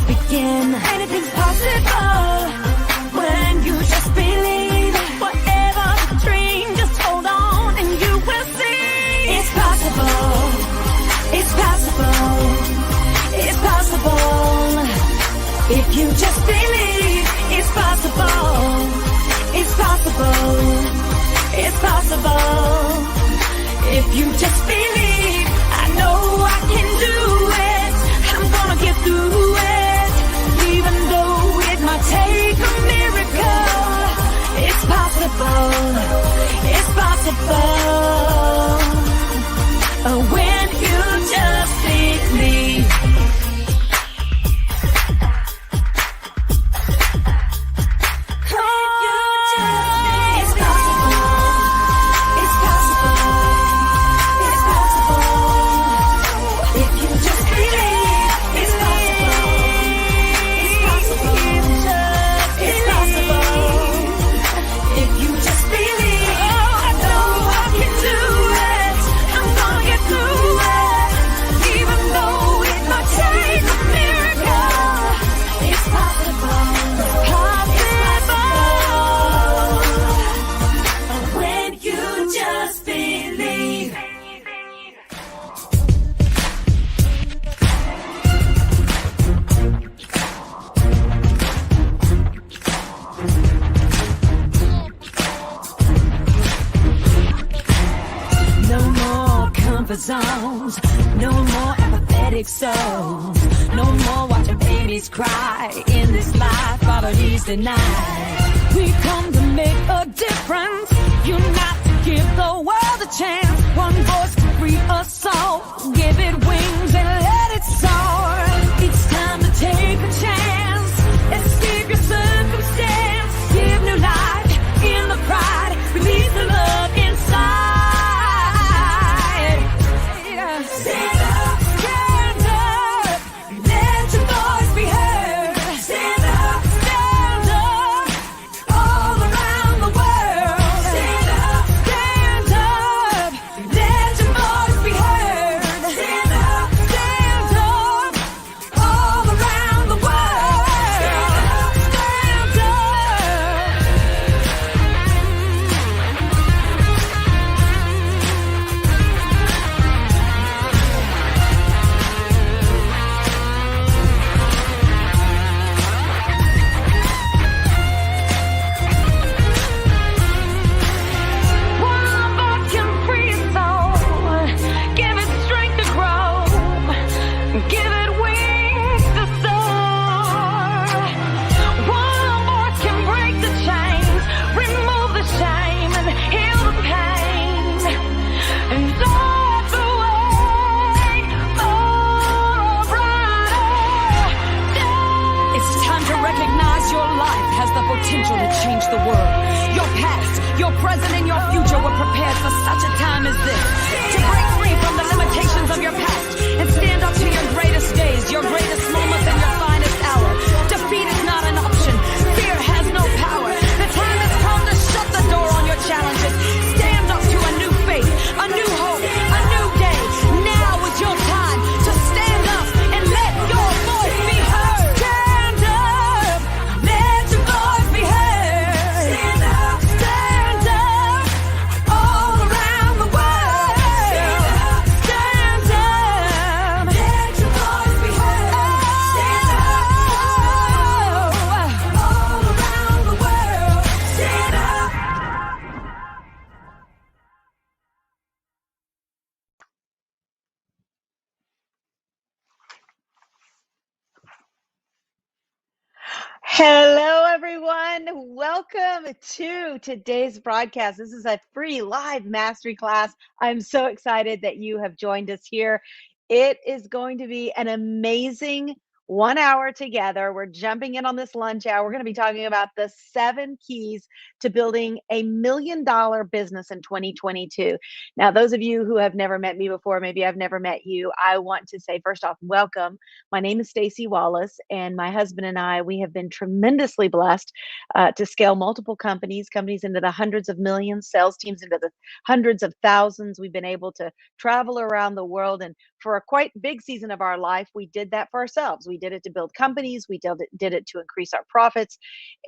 begin. Anything's possible when you just believe. Whatever the dream, just hold on and you will see. It's possible. It's possible. It's possible. If you just believe, it's possible. It's possible. It's possible. If you just believe, I know I can do it. I'm gonna get through it. Even though it might take a miracle. It's possible. It's possible. When you just believe. Zones. No more apathetic souls. No more watching babies cry. In this life, poverty's denied. We come to make a difference. Unite to give the world a chance. One voice to free us all. Give it wings and let it soar. It's time to take a chance. Escape your circumstance. Give new life in the pride. Release the love inside. Stand up, let your voice be heard. Stand up, all around the world. Stand up, let your voice be heard. Stand up, all around the world. Stand up. Potential to change the world. Your past, your present, and your future were prepared for such a time as this. To break free from the limitations of your past and stand up to your greatest days, your greatest moments, and your finest hour. Defeat is not an option. Fear has no power. The time has come to shut the door on your challenges. Stand up to a new faith, a new hope, a new day. Now is your time to stand up and let your voice be heard. Stand up, let your voice be heard. Stand up, all around the world. Stand up, let your voice be heard. Stand up, all around the world. Stand up. Hello, everyone. Welcome to today's broadcast. This is a free live mastery class. I'm so excited that you have joined us here. It is going to be an amazing 1 hour together. We're jumping in on this lunch hour. We're going to be talking about the 7 keys to building a $1 million business in 2022. Now, those of you who have never met me before, maybe I've never met you, I want to say first off, welcome. My name is Stacey Wallace, and my husband and I, we have been tremendously blessed to scale multiple companies into the hundreds of millions, sales teams into the hundreds of thousands. We've been able to travel around the world, and for a quite big season of our life, we did that for ourselves. We We did it to build companies. We did it to increase our profits.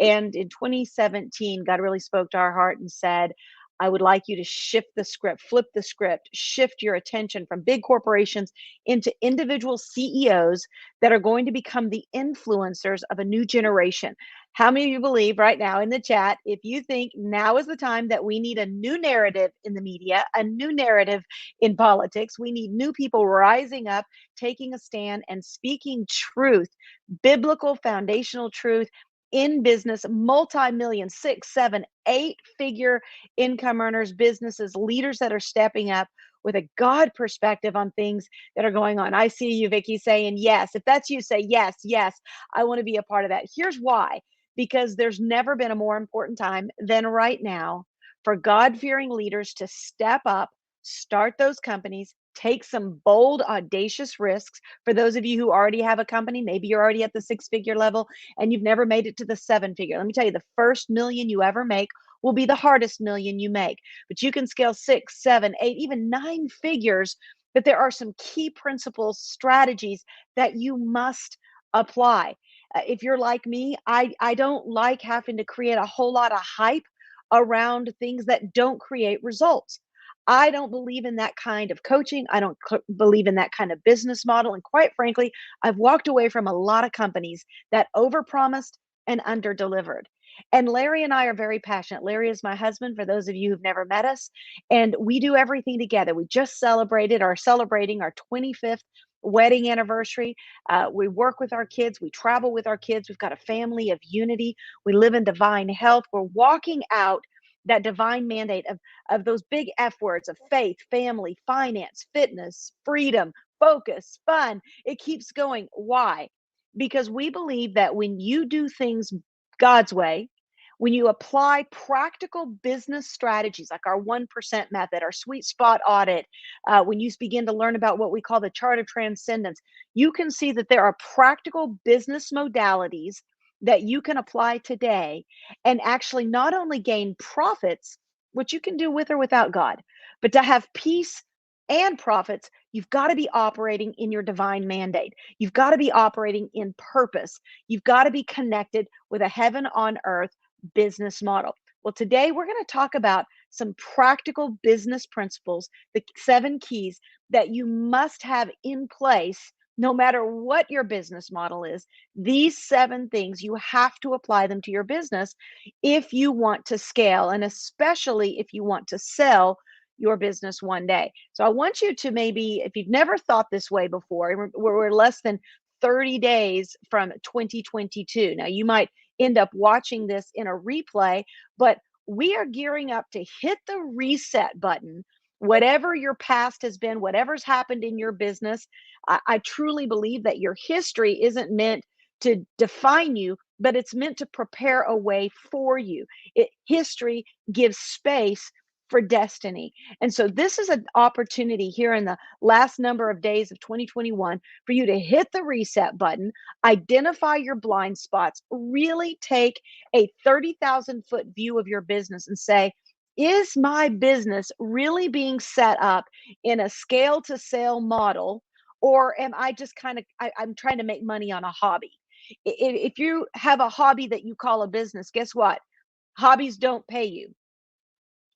And in 2017, God really spoke to our heart and said, I would like you to shift the script, flip the script, shift your attention from big corporations into individual CEOs that are going to become the influencers of a new generation. How many of you believe right now in the chat, if you think now is the time that we need a new narrative in the media, a new narrative in politics, we need new people rising up, taking a stand, and speaking truth, biblical foundational truth in business, multi-million, six, seven, eight-figure income earners, businesses, leaders that are stepping up with a God perspective on things that are going on. I see you, Vicky, saying yes. If that's you, say yes, yes. I want to be a part of that. Here's why. Because there's never been a more important time than right now for God-fearing leaders to step up, start those companies, take some bold, audacious risks. For those of you who already have a company, maybe you're already at the six-figure level and you've never made it to the seven-figure. Let me tell you, the first million you ever make will be the hardest million you make. But you can scale six, seven, eight, even nine figures. But there are some key principles, strategies that you must apply. If you're like me, I don't like having to create a whole lot of hype around things that don't create results. I don't believe in that kind of coaching. I don't believe in that kind of business model. And quite frankly, I've walked away from a lot of companies that overpromised and underdelivered. And Larry and I are very passionate. Larry is my husband, for those of you who've never met us, and we do everything together. We just celebrating our 25th wedding anniversary. We work with our kids. We travel with our kids. We've got a family of unity. We live in divine health. We're walking out that divine mandate of those big F words of faith, family, finance, fitness, freedom, focus, fun. It keeps going. Why? Because we believe that when you do things God's way, when you apply practical business strategies like our 1% method, our sweet spot audit, when you begin to learn about what we call the chart of transcendence, you can see that there are practical business modalities that you can apply today and actually not only gain profits, which you can do with or without God, but to have peace and profits, you've got to be operating in your divine mandate. You've got to be operating in purpose. You've got to be connected with a heaven on earth business model. Well, today we're going to talk about some practical business principles, the 7 keys that you must have in place no matter what your business model is. These 7 things, you have to apply them to your business if you want to scale, and especially if you want to sell your business one day. So I want you to, maybe, if you've never thought this way before, we're less than 30 days from 2022. Now, you might end up watching this in a replay, but we are gearing up to hit the reset button. Whatever your past has been, whatever's happened in your business, I truly believe that your history isn't meant to define you, but it's meant to prepare a way for you. History gives space for destiny. And so this is an opportunity here in the last number of days of 2021 for you to hit the reset button, identify your blind spots, really take a 30,000-foot view of your business and say, is my business really being set up in a scale to sale model? Or am I just I'm trying to make money on a hobby? If you have a hobby that you call a business, guess what? Hobbies don't pay you.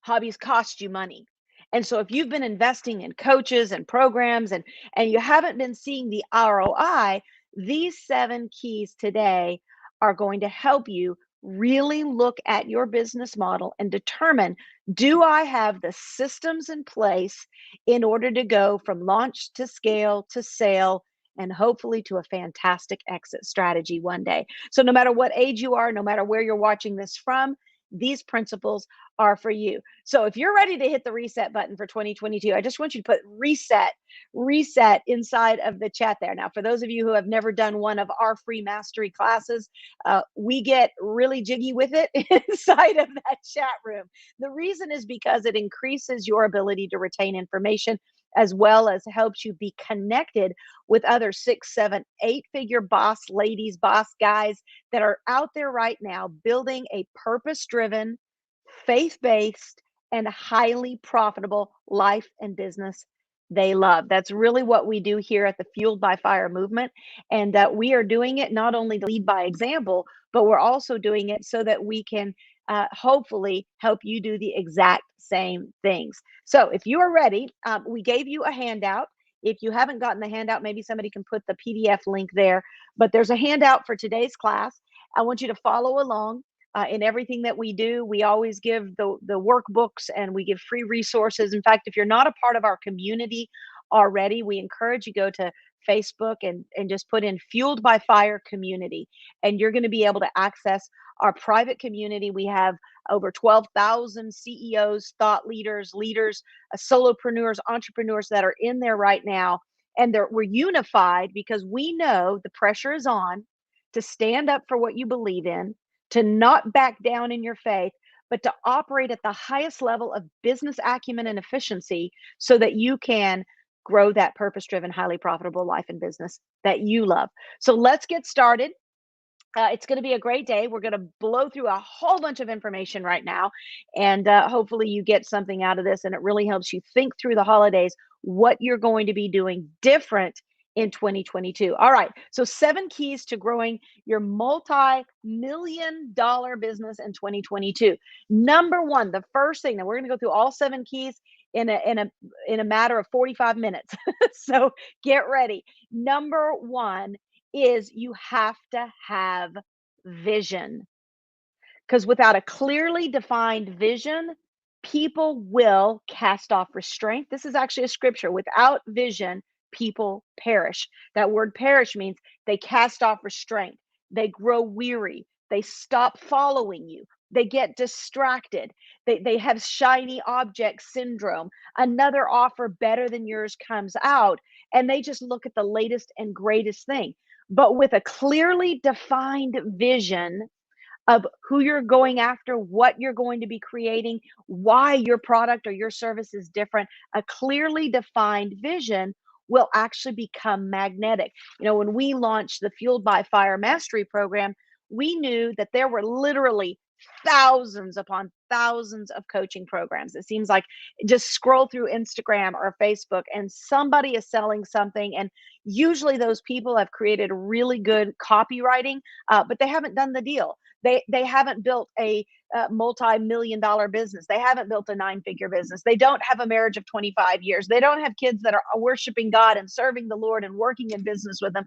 Hobbies cost you money. And so if you've been investing in coaches and programs and you haven't been seeing the ROI, these 7 keys today are going to help you really look at your business model and determine, do I have the systems in place in order to go from launch to scale to sale and hopefully to a fantastic exit strategy one day. So no matter what age you are, no matter where you're watching this from, these principles are for you. So if you're ready to hit the reset button for 2022, I just want you to put reset inside of the chat there. Now, for those of you who have never done one of our free mastery classes, we get really jiggy with it inside of that chat room. The reason is because it increases your ability to retain information, as well as helps you be connected with other 6, 7, 8-figure boss ladies, boss guys that are out there right now building a purpose-driven, faith-based, and highly profitable life and business they love. That's really what we do here at the Fueled by Fire movement. And we are doing it not only to lead by example, but we're also doing it so that we can hopefully help you do the exact same things. So if you are ready, we gave you a handout. If you haven't gotten the handout, maybe somebody can put the PDF link there. But there's a handout for today's class. I want you to follow along. In everything that we do, we always give the workbooks and we give free resources. In fact, if you're not a part of our community already, we encourage you go to Facebook and just put in Fueled by Fire Community, and you're going to be able to access our private community. We have over 12,000 CEOs, thought leaders, solopreneurs, entrepreneurs that are in there right now. And we're unified because we know the pressure is on to stand up for what you believe in, to not back down in your faith, but to operate at the highest level of business acumen and efficiency so that you can grow that purpose driven, highly profitable life and business that you love. So let's get started. It's going to be a great day. We're going to blow through a whole bunch of information right now. And hopefully, you get something out of this and it really helps you think through the holidays what you're going to be doing different in 2022. All right. So, 7 keys to growing your multi-million-dollar business in 2022. Number one, the first thing that we're going to go through all 7 keys in a matter of 45 minutes. So, get ready. Number one is you have to have vision. Because without a clearly defined vision, people will cast off restraint. This is actually a scripture. Without vision, people perish. That word perish means they cast off restraint, they grow weary, they stop following you, they get distracted, they have shiny object syndrome. Another offer better than yours comes out, and they just look at the latest and greatest thing. But with a clearly defined vision, of who you're going after, what you're going to be creating, why your product or your service is different, a clearly defined vision will actually become magnetic. You know, when we launched the Fueled by Fire Mastery program, we knew that there were literally thousands upon thousands of coaching programs. It seems like just scroll through Instagram or Facebook and somebody is selling something. And usually those people have created really good copywriting, but they haven't done the deal. They haven't built a multi-million-dollar business. They haven't built a 9-figure business. They don't have a marriage of 25 years. They don't have kids that are worshiping God and serving the Lord and working in business with them.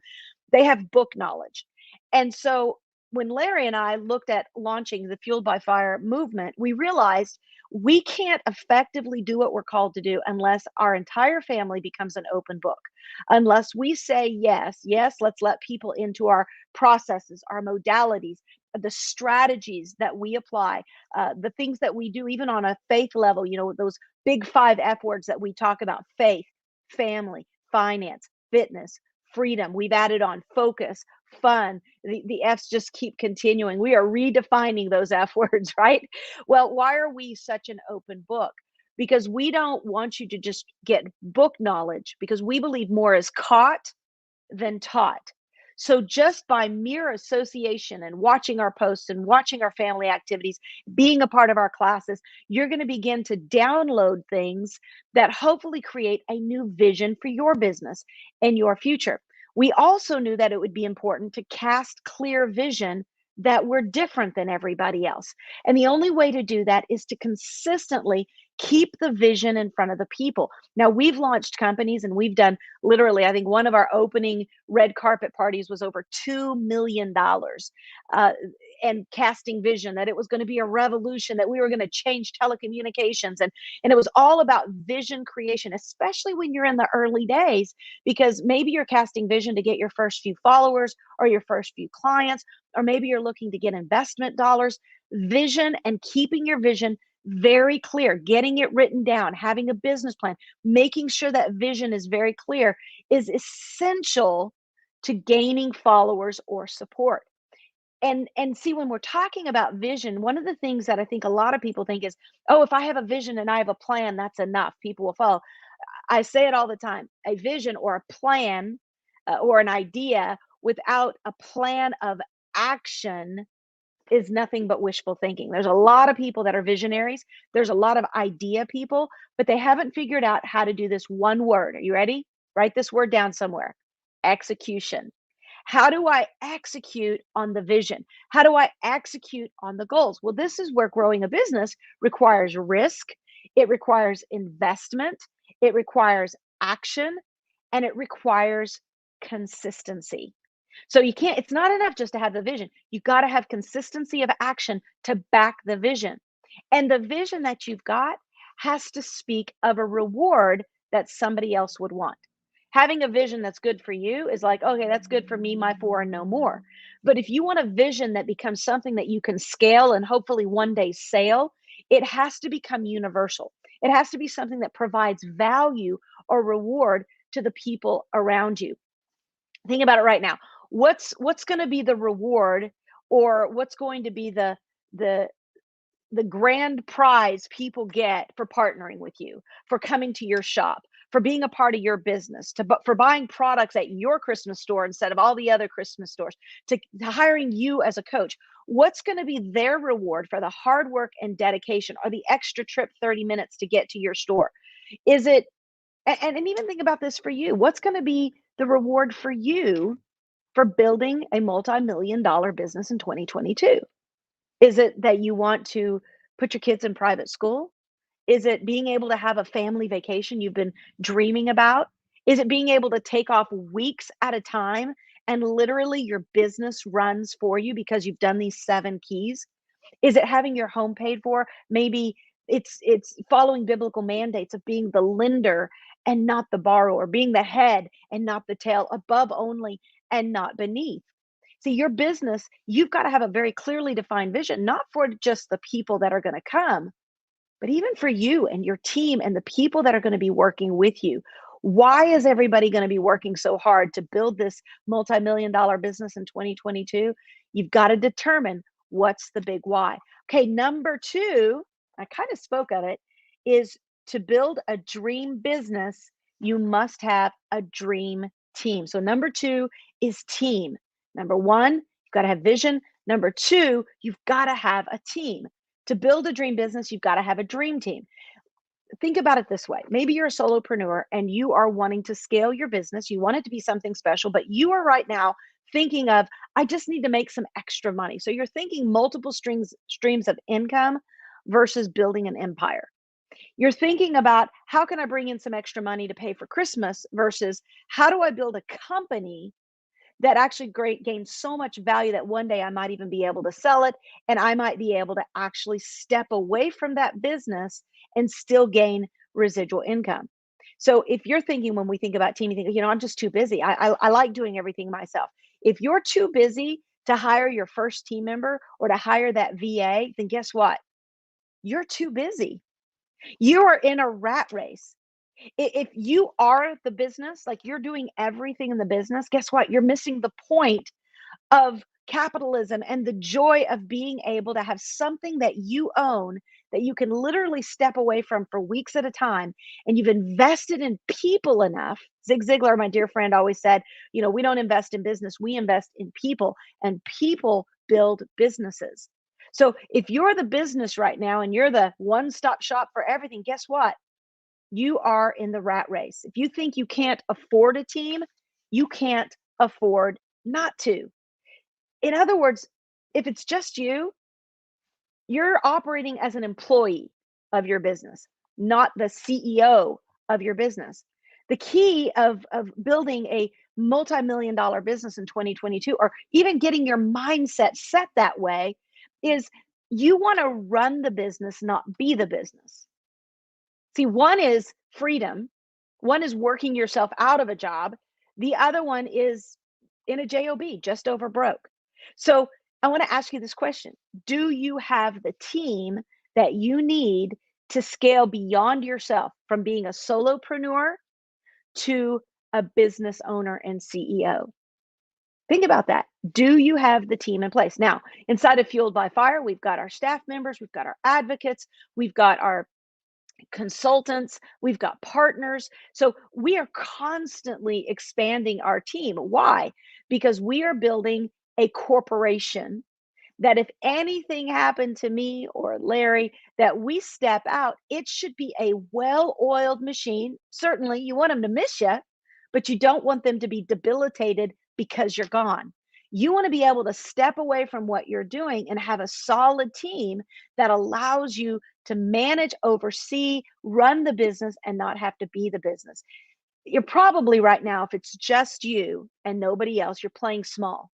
They have book knowledge. And so when Larry and I looked at launching the Fueled by Fire movement, we realized we can't effectively do what we're called to do unless our entire family becomes an open book. Unless we say yes, yes, let's let people into our processes, our modalities, the strategies that we apply, the things that we do, even on a faith level, you know, those big 5 F words that we talk about: faith, family, finance, fitness, freedom. We've added on focus, fun. The F's just keep continuing. We are redefining those F words, right? Well, why are we such an open book? Because we don't want you to just get book knowledge, because we believe more is caught than taught. So just by mere association and watching our posts and watching our family activities, being a part of our classes, you're going to begin to download things that hopefully create a new vision for your business and your future. We also knew that it would be important to cast clear vision that we're different than everybody else. And the only way to do that is to consistently keep the vision in front of the people. Now, we've launched companies and we've done literally, I think one of our opening red carpet parties was over $2 million, and casting vision that it was going to be a revolution, that we were going to change telecommunications. And it was all about vision creation, especially when you're in the early days, because maybe you're casting vision to get your first few followers or your first few clients, or maybe you're looking to get investment dollars. Vision and keeping your vision very clear, getting it written down, having a business plan, making sure that vision is very clear is essential to gaining followers or support. And see, when we're talking about vision, one of the things that I think a lot of people think is, oh, if I have a vision and I have a plan, that's enough. People will follow. I say it all the time. A vision or a plan, or an idea without a plan of action is nothing but wishful thinking. There's a lot of people that are visionaries. There's a lot of idea people, but they haven't figured out how to do this one word. Are you ready? Write this word down somewhere. Execution. How do I execute on the vision? How do I execute on the goals? Well, this is where growing a business requires risk, it requires investment, it requires action, and it requires consistency. So you can't, it's not enough just to have the vision. You got to have consistency of action to back the vision. And the vision that you've got has to speak of a reward that somebody else would want. Having a vision that's good for you is like, okay, that's good for me, my four, and no more. But if you want a vision that becomes something that you can scale and hopefully one day sell, it has to become universal. It has to be something that provides value or reward to the people around you. Think about it right now. What's going to be the reward, or what's going to be the the grand prize people get for partnering with you, for coming to your shop, for being a part of your business, for buying products at your Christmas store instead of all the other Christmas stores, to hiring you as a coach? What's going to be their reward for the hard work and dedication, or the extra trip 30 minutes to get to your store? Is it, and even think about this for you. What's going to be the reward for you for building a multi-million dollar business in 2022? Is it that you want to put your kids in private school? Is it being able to have a family vacation you've been dreaming about? Is it being able to take off weeks at a time and literally your business runs for you because you've done these 7 keys? Is it having your home paid for? Maybe it's following biblical mandates of being the lender and not the borrower, being the head and not the tail, above only and not beneath. See, your business, you've got to have a very clearly defined vision, not for just the people that are going to come, but even for you and your team and the people that are going to be working with you. Why is everybody going to be working so hard to build this multi-million dollar business in 2022? You've got to determine what's the big why. Okay, number 2, I kind of spoke of it, is to build a dream business, you must have a dream team. So number 2 is team. Number 1, you've got to have vision. Number 2, you've got to have a team. To build a dream business, you've got to have a dream team. Think about it this way. Maybe you're a solopreneur and you are wanting to scale your business. You want it to be something special, but you are right now thinking of, I just need to make some extra money. So you're thinking multiple streams of income versus building an empire. You're thinking about, how can I bring in some extra money to pay for Christmas versus how do I build a company that actually gains so much value that one day I might even be able to sell it, and I might be able to actually step away from that business and still gain residual income. So if you're thinking, when we think about team, you think, I'm just too busy. I like doing everything myself. If you're too busy to hire your first team member or to hire that VA, then guess what? You're too busy. You are in a rat race. If you are the business, like you're doing everything in the business, guess what? You're missing the point of capitalism and the joy of being able to have something that you own, that you can literally step away from for weeks at a time. And you've invested in people enough. Zig Ziglar, my dear friend, always said, we don't invest in business, we invest in people, and people build businesses. So if you're the business right now and you're the one-stop shop for everything, guess what? You are in the rat race. If you think you can't afford a team, you can't afford not to. In other words, if it's just you, you're operating as an employee of your business, not the CEO of your business. The key of building a multi-million dollar business in 2022, or even getting your mindset set that way, is you want to run the business, not be the business. See, one is freedom, one is working yourself out of a job, the other one is in a job, just over broke. So I want to ask you this question. Do you have the team that you need to scale beyond yourself, from being a solopreneur to a business owner and CEO? Think about that. Do you have the team in place? Now, inside of Fueled by Fire, we've got our staff members, we've got our advocates, we've got our consultants, we've got partners. So we are constantly expanding our team. Why? Because we are building a corporation that if anything happened to me or Larry, that we step out, it should be a well-oiled machine. Certainly, you want them to miss you, but you don't want them to be debilitated because you're gone. You want to be able to step away from what you're doing and have a solid team that allows you to manage, oversee, run the business, and not have to be the business. You're probably right now, if it's just you and nobody else, you're playing small.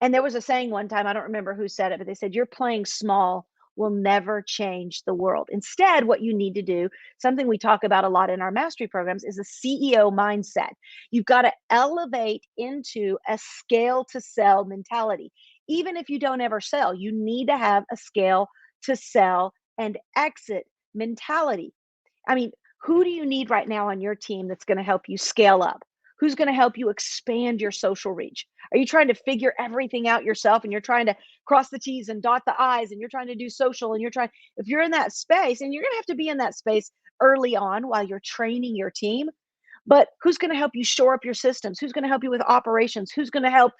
And there was a saying one time, I don't remember who said it, but they said, "You're playing small will never change the world." Instead, what you need to do, something we talk about a lot in our mastery programs, is a CEO mindset. You've got to elevate into a scale to sell mentality. Even if you don't ever sell, you need to have a scale to sell and exit mentality. I mean, who do you need right now on your team that's going to help you scale up? Who's going to help you expand your social reach? Are you trying to figure everything out yourself and you're trying to cross the T's and dot the I's and you're trying to do social and if you're in that space, and you're going to have to be in that space early on while you're training your team, but who's going to help you shore up your systems? Who's going to help you with operations? Who's going to help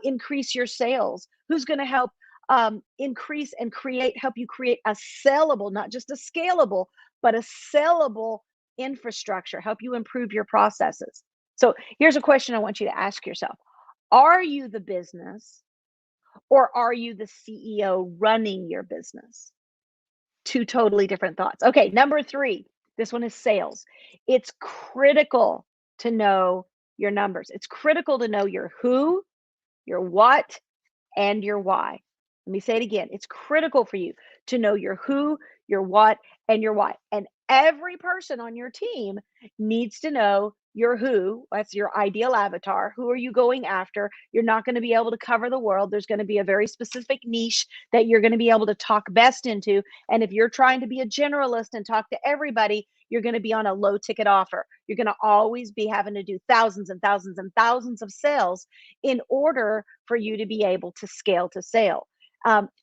increase your sales? Who's going to help increase and help you create a sellable, not just a scalable, but a sellable infrastructure, help you improve your processes? So here's a question I want you to ask yourself. Are you the business or are you the CEO running your business? Two totally different thoughts. Okay, number 3, this one is sales. It's critical to know your numbers. It's critical to know your who, your what, and your why. Let me say it again. It's critical for you to know your who, your what, and your why. And every person on your team needs to know your who. That's your ideal avatar. Who are you going after? You're not going to be able to cover the world. There's going to be a very specific niche that you're going to be able to talk best into. And if you're trying to be a generalist and talk to everybody, you're going to be on a low ticket offer. You're going to always be having to do thousands and thousands and thousands of sales in order for you to be able to scale to sale.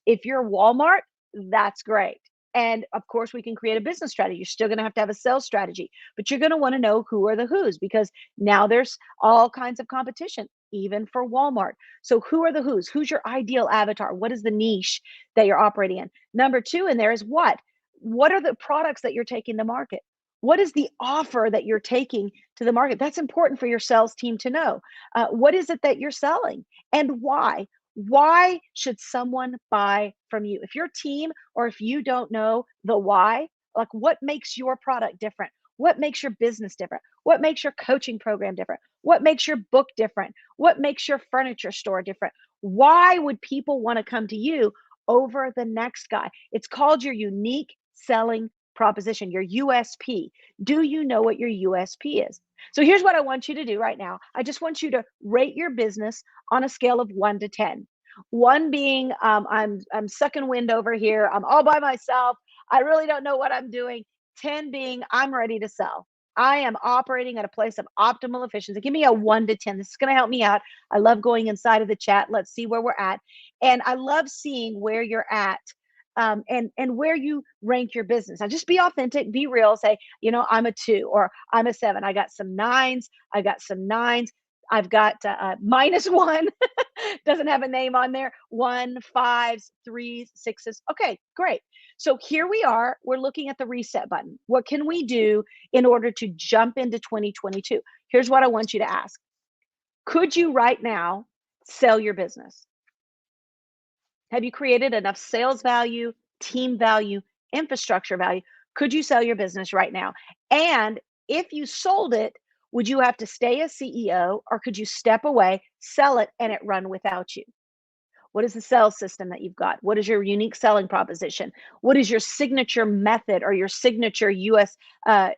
If you're Walmart, that's great. And of course, we can create a business strategy. You're still going to have a sales strategy, but you're going to want to know who are the who's, because now there's all kinds of competition, even for Walmart. So who are the who's? Who's your ideal avatar? What is the niche that you're operating in? Number 2 in there is what? What are the products that you're taking to market? What is the offer that you're taking to the market? That's important for your sales team to know. What is it that you're selling and why? Why should someone buy from you? If your team or if you don't know the why, like what makes your product different? What makes your business different? What makes your coaching program different? What makes your book different? What makes your furniture store different? Why would people want to come to you over the next guy? It's called your unique selling proposition, your USP. Do you know what your USP is? So here's what I want you to do right now. I just want you to rate your business on a scale of 1 to 10. 1 being I'm sucking wind over here. I'm all by myself. I really don't know what I'm doing. 10 being I'm ready to sell. I am operating at a place of optimal efficiency. Give me a 1 to 10. This is going to help me out. I love going inside of the chat. Let's see where we're at. And I love seeing where you're at, and where you rank your business. Now, just be authentic, be real. Say, I'm a 2 or I'm a 7. I got some 9s. I got some 9s. I've got -1. Doesn't have a name on there. 1, 5s, 3s, 6s. Okay, great. So here we are. We're looking at the reset button. What can we do in order to jump into 2022? Here's what I want you to ask. Could you right now sell your business? Have you created enough sales value, team value, infrastructure value? Could you sell your business right now? And if you sold it, would you have to stay as CEO or could you step away, sell it, and it run without you? What is the sales system that you've got? What is your unique selling proposition? What is your signature method or your signature USP,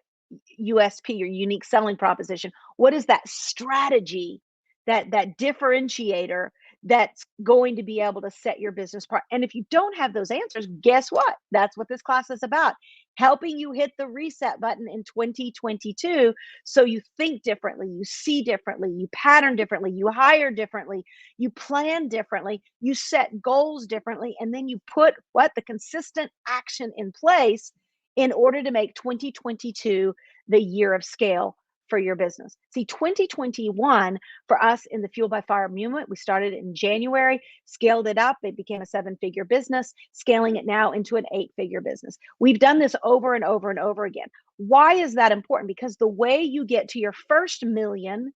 your unique selling proposition? What is that strategy, that differentiator that's going to be able to set your business apart? And if you don't have those answers, guess what? That's what this class is about. Helping you hit the reset button in 2022 so you think differently, you see differently, you pattern differently, you hire differently, you plan differently, you set goals differently, and then you put the consistent action in place in order to make 2022 the year of scale for your business. See, 2021 for us in the Fuel by Fire movement, we started in January, scaled it up. It became a 7-figure business, scaling it now into an 8-figure business. We've done this over and over and over again. Why is that important? Because the way you get to your first million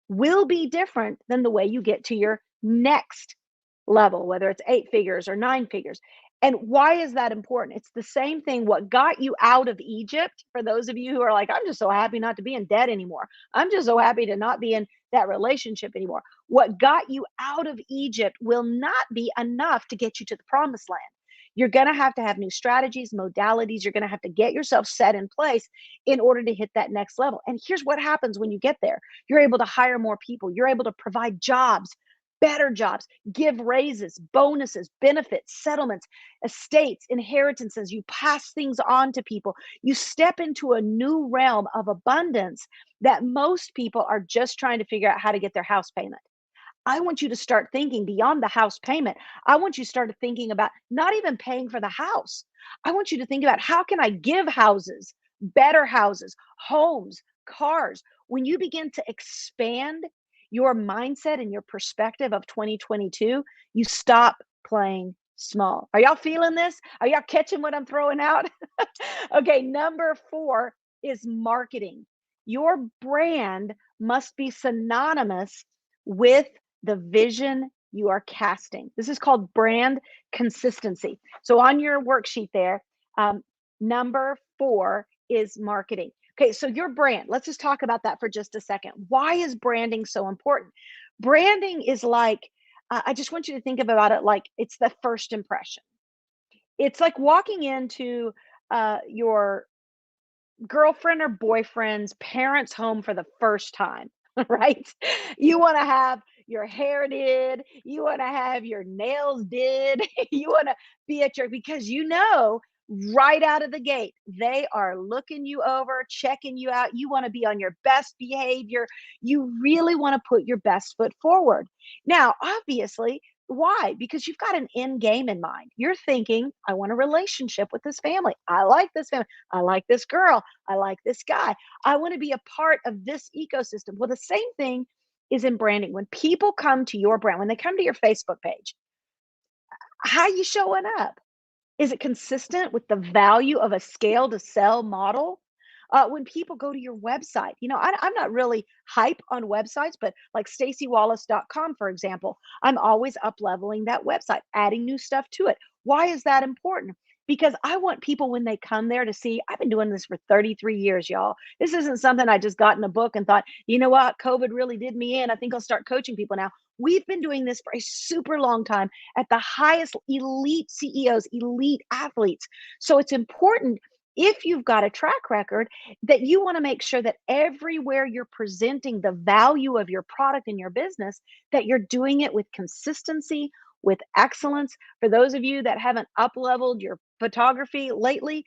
will be different than the way you get to your next level, whether it's 8 figures or 9 figures. And why is that important? It's the same thing. What got you out of Egypt, for those of you who are like, I'm just so happy not to be in debt anymore. I'm just so happy to not be in that relationship anymore. What got you out of Egypt will not be enough to get you to the promised land. You're going to have new strategies, modalities. You're going to have to get yourself set in place in order to hit that next level. And here's what happens when you get there. You're able to hire more people. You're able to provide jobs, better jobs, give raises, bonuses, benefits, settlements, estates, inheritances. You pass things on to people. You step into a new realm of abundance that most people are just trying to figure out how to get their house payment. I want you to start thinking beyond the house payment. I want you to start thinking about not even paying for the house. I want you to think about, how can I give houses, better houses, homes, cars? When you begin to expand your mindset and your perspective of 2022, you stop playing small. Are y'all feeling this? Are y'all catching what I'm throwing out? Okay, number 4 is marketing. Your brand must be synonymous with the vision you are casting. This is called brand consistency. So on your worksheet there, number 4 is marketing. Okay, so your brand, let's just talk about that for just a second. Why is branding so important? Branding is like, I just want you to think about it like it's the first impression. It's like walking into your girlfriend or boyfriend's parents' home for the first time, right? You want to have your hair did, you want to have your nails did, you want to be at your, because you know right out of the gate, they are looking you over, checking you out. You want to be on your best behavior. You really want to put your best foot forward. Now, obviously, why? Because you've got an end game in mind. You're thinking, I want a relationship with this family. I like this family. I like this girl. I like this guy. I want to be a part of this ecosystem. Well, the same thing is in branding. When people come to your brand, when they come to your Facebook page, how you showing up? Is it consistent with the value of a scale to sell model? When people go to your website, I'm not really hype on websites, but like StaceyWallace.com, for example, I'm always up leveling that website, adding new stuff to it. Why is that important? Because I want people when they come there to see, I've been doing this for 33 years, y'all. This isn't something I just got in a book and thought, you know what, COVID really did me in. I think I'll start coaching people now. We've been doing this for a super long time at the highest elite CEOs, elite athletes. So it's important, if you've got a track record, that you want to make sure that everywhere you're presenting the value of your product and your business, that you're doing it with consistency, with excellence. For those of you that haven't up leveled your photography lately,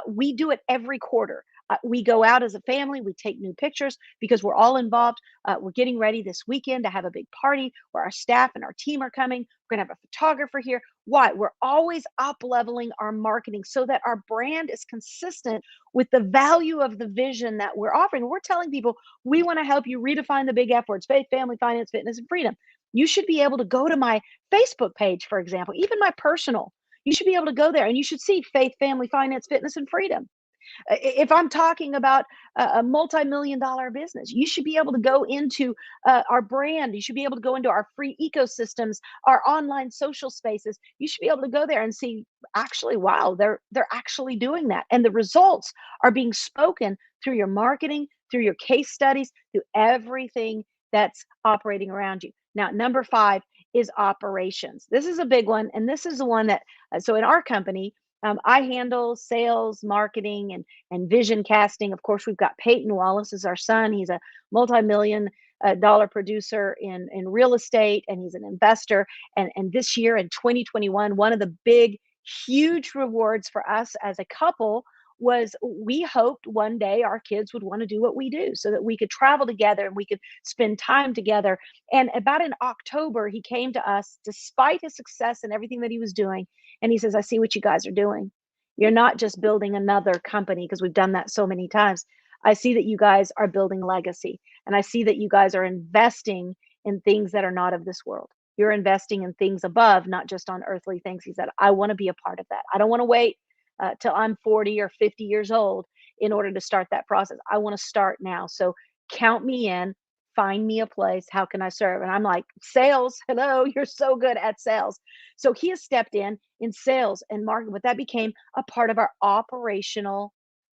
we do it every quarter. We go out as a family, we take new pictures because we're all involved. We're getting ready this weekend to have a big party where our staff and our team are coming. We're going to have a photographer here. Why? We're always up leveling our marketing so that our brand is consistent with the value of the vision that we're offering. We're telling people, we want to help you redefine the big F words: faith, family, finance, fitness, and freedom. You should be able to go to my Facebook page, for example, even my personal. You should be able to go there and you should see faith, family, finance, fitness, and freedom. If I'm talking about a multi-million dollar business, you should be able to go into our brand. You should be able to go into our free ecosystems, our online social spaces. You should be able to go there and see, actually, wow, they're actually doing that. And the results are being spoken through your marketing, through your case studies, through everything that's operating around you. Now, number 5 is operations. This is a big one. And this is the one that, so in our company, I handle sales, marketing, and vision casting. Of course, we've got Peyton Wallace as our son. He's a multi-million dollar producer in real estate, and he's an investor. And this year in 2021, one of the big, huge rewards for us as a couple was, we hoped one day our kids would want to do what we do so that we could travel together and we could spend time together. And about in October, he came to us despite his success and everything that he was doing. And he says, I see what you guys are doing. You're not just building another company, because we've done that so many times. I see that you guys are building legacy, and I see that you guys are investing in things that are not of this world. You're investing in things above, not just on earthly things. He said, I want to be a part of that. I don't want to wait till I'm 40 or 50 years old in order to start that process. I want to start now. So count me in, find me a place. How can I serve? And I'm like, sales, hello, you're so good at sales. So he has stepped in sales and marketing, but that became a part of uh,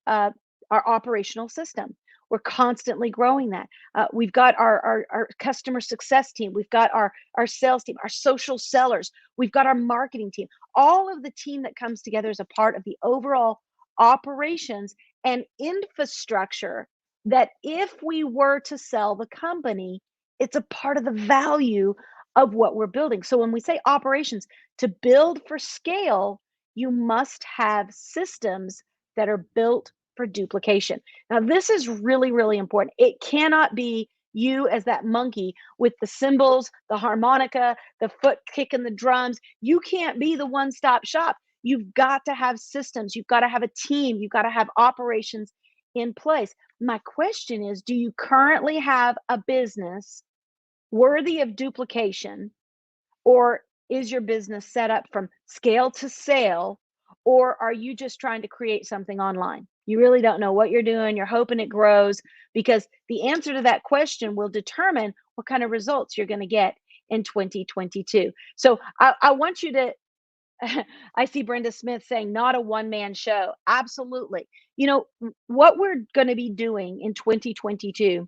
our operational system. We're constantly growing that. We've got our customer success team. We've got our sales team, our social sellers. We've got our marketing team. All of the team that comes together is a part of the overall operations and infrastructure that if we were to sell the company, it's a part of the value of what we're building. So when we say operations, to build for scale, you must have systems that are built for duplication. Now, this is really, really important. It cannot be you as that monkey with the cymbals, the harmonica, the foot kicking the drums. You can't be the one stop shop. You've got to have systems. You've got to have a team. You've got to have operations in place. My question is, do you currently have a business worthy of duplication, or is your business set up from scale to sale, or are you just trying to create something online? You really don't know what you're doing. You're hoping it grows, because the answer to that question will determine what kind of results you're going to get in 2022. So I want you to, I see Brenda Smith saying, not a one man show. Absolutely. You know, what we're going to be doing in 2022,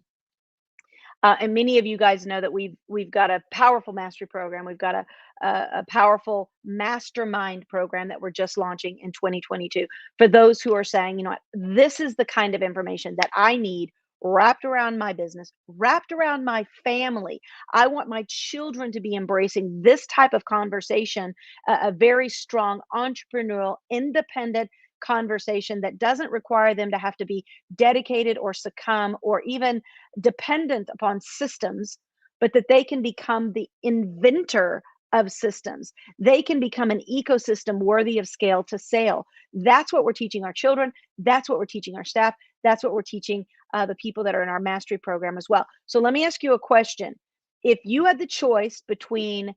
and many of you guys know that we've got a powerful mastery program. We've got a powerful mastermind program that we're just launching in 2022. For those who are saying, you know what, this is the kind of information that I need wrapped around my business, wrapped around my family. I want my children to be embracing this type of conversation, a very strong entrepreneurial, independent conversation that doesn't require them to have to be dedicated or succumb or even dependent upon systems, but that they can become the inventor of systems. They can become an ecosystem worthy of scale to sale. That's what we're teaching our children. That's what we're teaching our staff. That's what we're teaching the people that are in our mastery program as well. So let me ask you a question. If you had the choice between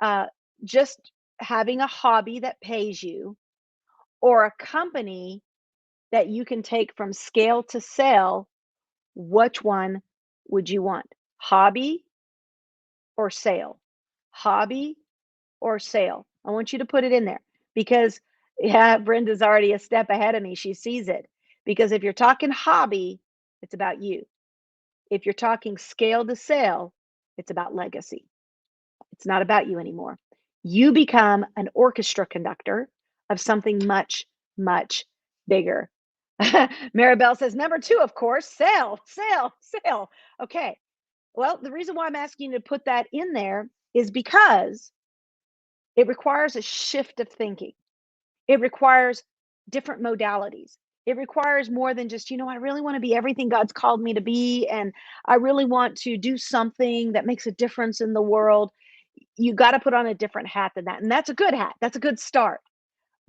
uh, just having a hobby that pays you, or a company that you can take from scale to sale, which one would you want? Hobby or sale? Hobby or sale? I want you to put it in there, because, yeah, Brenda's already a step ahead of me. She sees it. Because if you're talking hobby, it's about you. If you're talking scale to sale, it's about legacy. It's not about you anymore. You become an orchestra conductor of something much, much bigger. Maribel says, number two, of course, sale, sale, sale. Okay. Well, the reason why I'm asking you to put that in there is because it requires a shift of thinking. It requires different modalities. It requires more than just, I really want to be everything God's called me to be. And I really want to do something that makes a difference in the world. You got to put on a different hat than that. And that's a good hat. That's a good start.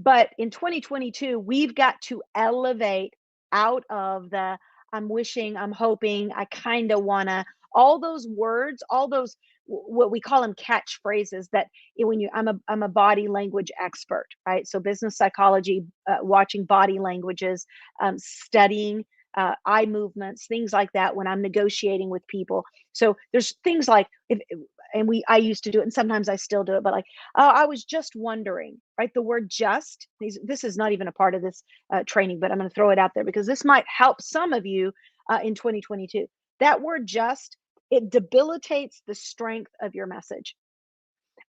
But in 2022, we've got to elevate out of the I'm wishing, I'm hoping, I kind of wanna, all those words, all those what we call them catchphrases that when I'm a body language expert, right? So business psychology, watching body languages, studying eye movements, things like that when I'm negotiating with people. So there's things like and I used to do it, and sometimes I still do it, but like, oh, I was just wondering, right? The word just, this is not even a part of this training, but I'm going to throw it out there because this might help some of you in 2022. That word just, it debilitates the strength of your message.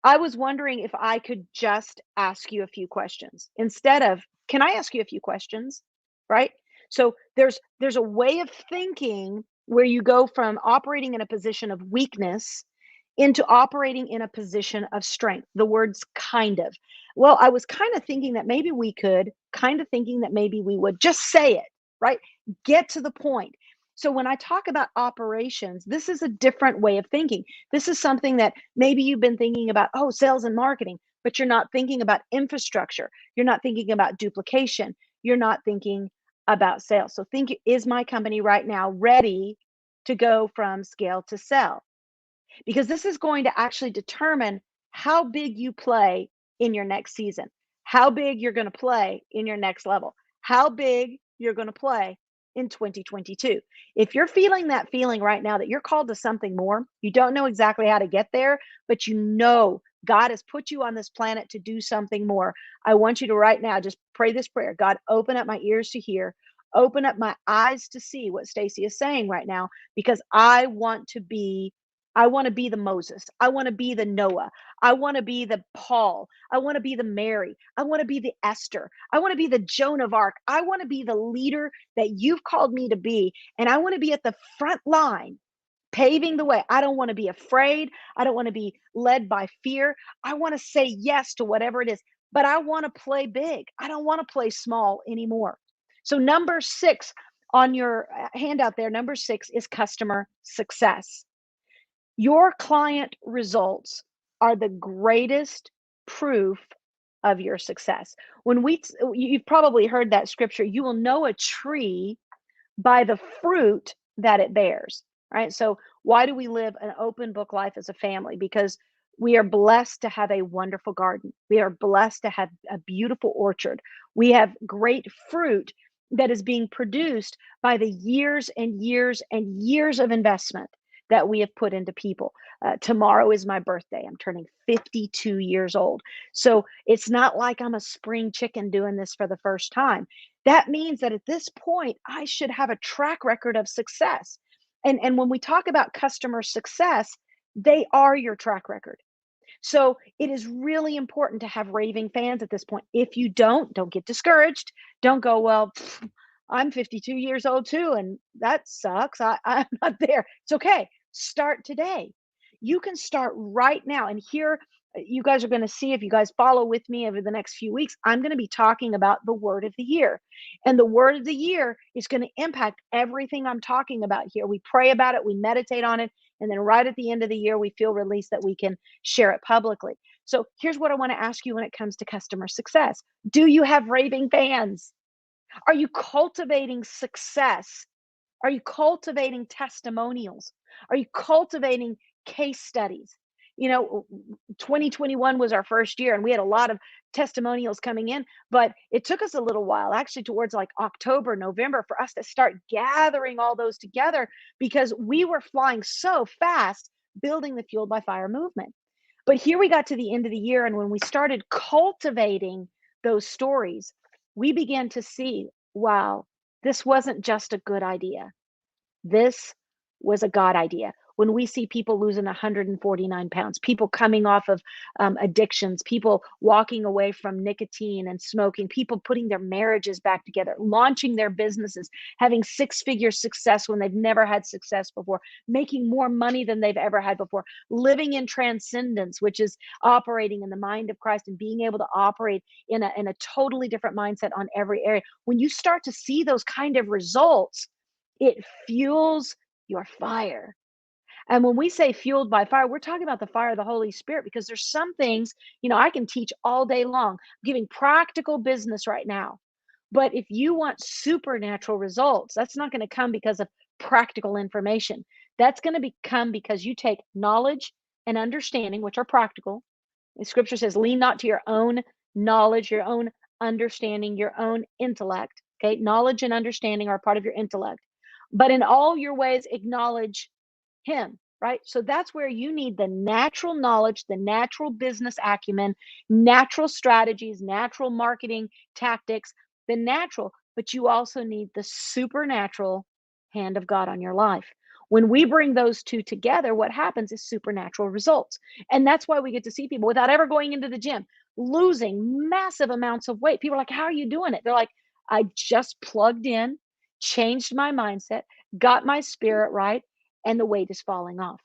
I was wondering if I could just ask you a few questions instead of, can I ask you a few questions? Right? So there's a way of thinking where you go from operating in a position of weakness into operating in a position of strength. The words kind of. Well, I was kind of thinking that maybe we could, kind of thinking that maybe we would just say it, right? Get to the point. So when I talk about operations, this is a different way of thinking. This is something that maybe you've been thinking about, oh, sales and marketing, but you're not thinking about infrastructure. You're not thinking about duplication. You're not thinking about sales. So think, is my company right now ready to go from scale to sell? Because this is going to actually determine how big you play in your next season, how big you're going to play in your next level, how big you're going to play in 2022. If you're feeling that feeling right now that you're called to something more, you don't know exactly how to get there, but you know God has put you on this planet to do something more. I want you to right now just pray this prayer. God, open up my ears to hear, open up my eyes to see what Stacy is saying right now, because I want to be the Moses. I want to be the Noah. I want to be the Paul. I want to be the Mary. I want to be the Esther. I want to be the Joan of Arc. I want to be the leader that you've called me to be. And I want to be at the front line, paving the way. I don't want to be afraid. I don't want to be led by fear. I want to say yes to whatever it is, but I want to play big. I don't want to play small anymore. So, number 6 on your handout there, number 6 is customer success. Your client results are the greatest proof of your success. You've probably heard that scripture, you will know a tree by the fruit that it bears, right? So, why do we live an open book life as a family? Because we are blessed to have a wonderful garden. We are blessed to have a beautiful orchard. We have great fruit that is being produced by the years and years and years of investment that we have put into people. Tomorrow is my birthday. I'm turning 52 years old. So it's not like I'm a spring chicken doing this for the first time. That means that at this point, I should have a track record of success. And when we talk about customer success, they are your track record. So it is really important to have raving fans at this point. If you don't get discouraged. Don't go, well, I'm 52 years old too, and that sucks. I'm not there. It's okay. Start today. You can start right now. And here, you guys are going to see, if you guys follow with me over the next few weeks, I'm going to be talking about the word of the year. And the word of the year is going to impact everything I'm talking about here. We pray about it, we meditate on it, and then right at the end of the year, we feel released that we can share it publicly. So here's what I want to ask you when it comes to customer success. Do you have raving fans? Are you cultivating success? Are you cultivating testimonials? Are you cultivating case studies? 2021 was our first year and we had a lot of testimonials coming in, but it took us a little while, actually towards like October, November, for us to start gathering all those together because we were flying so fast building the Fueled by Fire movement. But here we got to the end of the year, and when we started cultivating those stories, we began to see, wow, this wasn't just a good idea. This was a God idea. When we see people losing 149 pounds, people coming off of addictions, people walking away from nicotine and smoking, people putting their marriages back together, launching their businesses, having 6-figure success when they've never had success before, making more money than they've ever had before, living in transcendence, which is operating in the mind of Christ and being able to operate in a totally different mindset on every area. When you start to see those kind of results, it fuels your fire. And when we say fueled by fire, we're talking about the fire of the Holy Spirit, because there's some things, I can teach all day long, I'm giving practical business right now. But if you want supernatural results, that's not going to come because of practical information. That's going to come because you take knowledge and understanding, which are practical. The scripture says, lean not to your own knowledge, your own understanding, your own intellect. Okay. Knowledge and understanding are part of your intellect. But in all your ways, acknowledge him, right? So that's where you need the natural knowledge, the natural business acumen, natural strategies, natural marketing tactics, the natural, but you also need the supernatural hand of God on your life. When we bring those two together, what happens is supernatural results. And that's why we get to see people without ever going into the gym, losing massive amounts of weight. People are like, how are you doing it? They're like, I just plugged in, changed my mindset, got my spirit right, and the weight is falling off.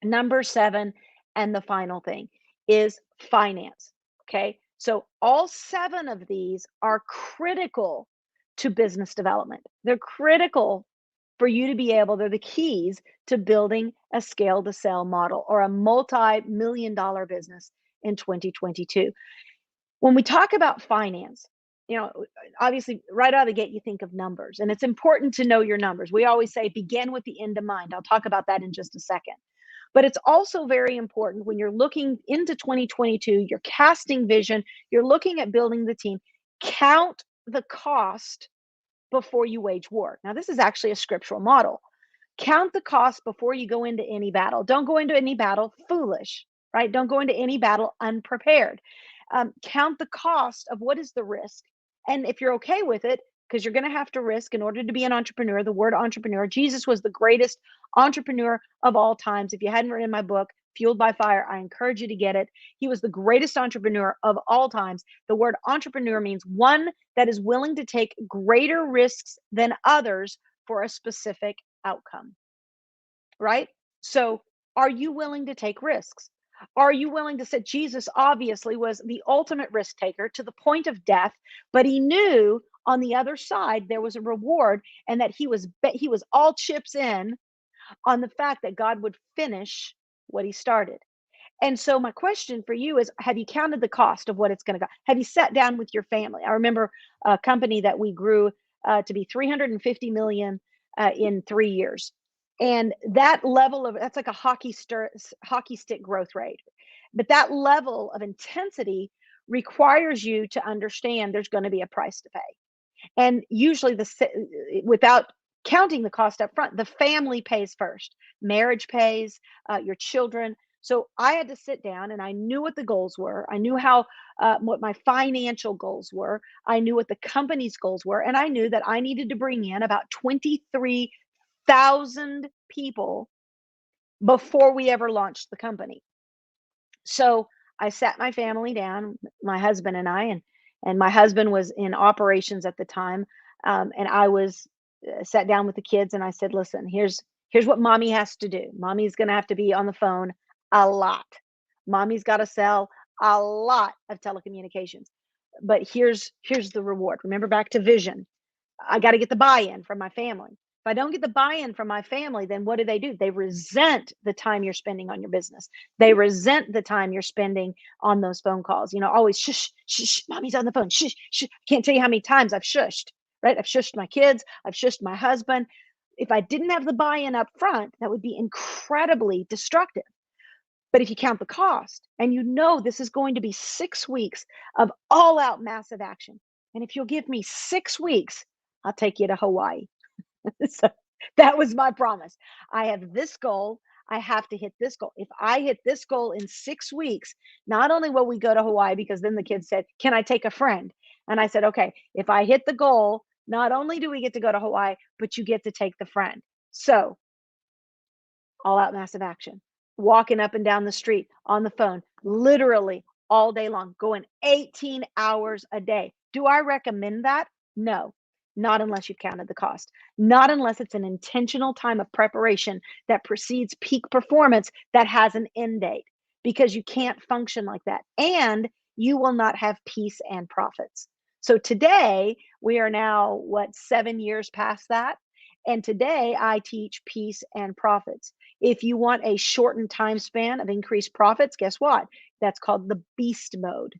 Number 7, and the final thing, is finance. Okay. So all 7 of these are critical to business development. They're critical for you to be able, they're the keys to building a scale to sell model or a multi-million-dollar business in 2022. When we talk about finance, obviously right out of the gate, you think of numbers, and it's important to know your numbers. We always say begin with the end in mind. I'll talk about that in just a second. But it's also very important when you're looking into 2022, you're casting vision, you're looking at building the team, count the cost before you wage war. Now, this is actually a scriptural model. Count the cost before you go into any battle. Don't go into any battle foolish, right? Don't go into any battle unprepared. Count the cost of what is the risk. And if you're okay with it, because you're going to have to risk in order to be an entrepreneur, the word entrepreneur, Jesus was the greatest entrepreneur of all times. If you hadn't read in my book, Fueled by Fire, I encourage you to get it. He was the greatest entrepreneur of all times. The word entrepreneur means one that is willing to take greater risks than others for a specific outcome, right? So, are you willing to take risks? Are you willing to say Jesus obviously was the ultimate risk taker to the point of death, but he knew on the other side there was a reward and that he was all chips in on the fact that God would finish what he started. And so my question for you is, have you counted the cost of what it's going to go? Have you sat down with your family? I remember a company that we grew to be 350 million in 3 years. And that level of, that's like a hockey stick growth rate. But that level of intensity requires you to understand there's going to be a price to pay. And usually without counting the cost up front, the family pays first. Marriage pays, your children. So I had to sit down and I knew what the goals were. I knew what my financial goals were. I knew what the company's goals were. And I knew that I needed to bring in about 23,000 people before we ever launched the company. So I sat my family down, my husband and I, and my husband was in operations at the time, and I was sat down with the kids, and I said, "Listen, here's what mommy has to do. Mommy's going to have to be on the phone a lot. Mommy's got to sell a lot of telecommunications, but here's the reward. Remember back to vision. I got to get the buy-in from my family. If I don't get the buy-in from my family, then what do? They resent the time you're spending on your business. They resent the time you're spending on those phone calls. Always shush, shush, mommy's on the phone. Shush, shush. I can't tell you how many times I've shushed, right? I've shushed my kids. I've shushed my husband. If I didn't have the buy-in up front, that would be incredibly destructive. But if you count the cost and this is going to be 6 weeks of all out massive action, and if you'll give me 6 weeks, I'll take you to Hawaii. So that was my promise. I have this goal. I have to hit this goal. If I hit this goal in 6 weeks, not only will we go to Hawaii, because then the kids said, "Can I take a friend?" And I said, "Okay, if I hit the goal, not only do we get to go to Hawaii, but you get to take the friend." So all out massive action, walking up and down the street on the phone, literally all day long, going 18 hours a day. Do I recommend that? No, not unless you've counted the cost, not unless it's an intentional time of preparation that precedes peak performance that has an end date, because you can't function like that. And you will not have peace and profits. So today, we are now, 7 years past that? And today I teach peace and profits. If you want a shortened time span of increased profits, guess what? That's called the beast mode.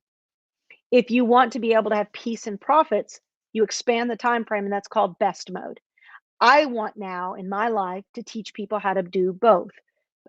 If you want to be able to have peace and profits, you expand the time frame, and that's called best mode. I want now in my life to teach people how to do both.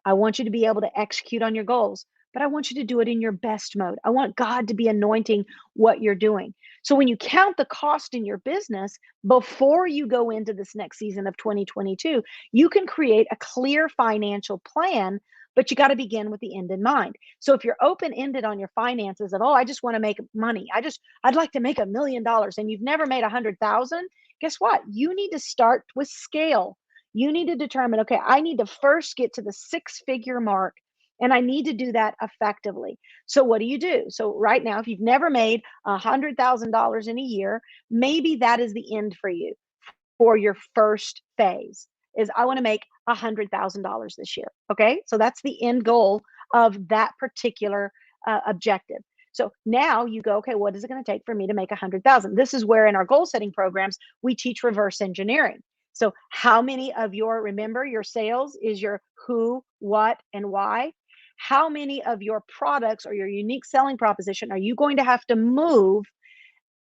I want you to be able to execute on your goals, but I want you to do it in your best mode. I want God to be anointing what you're doing. So when you count the cost in your business before you go into this next season of 2022, you can create a clear financial plan, but you got to begin with the end in mind. So if you're open-ended on your finances of, "Oh, I just want to make money. I'd like to make $1 million," and you've never made 100,000, guess what? You need to start with scale. You need to determine, okay, I need to first get to the 6-figure mark, and I need to do that effectively. So what do? So right now, if you've never made $100,000 in a year, maybe that is the end for you for your first phase, is I want to make $100,000 this year. Okay. So that's the end goal of that particular objective. So now you go, okay, what is it going to take for me to make 100,000? This is where in our goal setting programs, we teach reverse engineering. So how many of remember your sales is your who, what, and why? How many of your products or your unique selling proposition are you going to have to move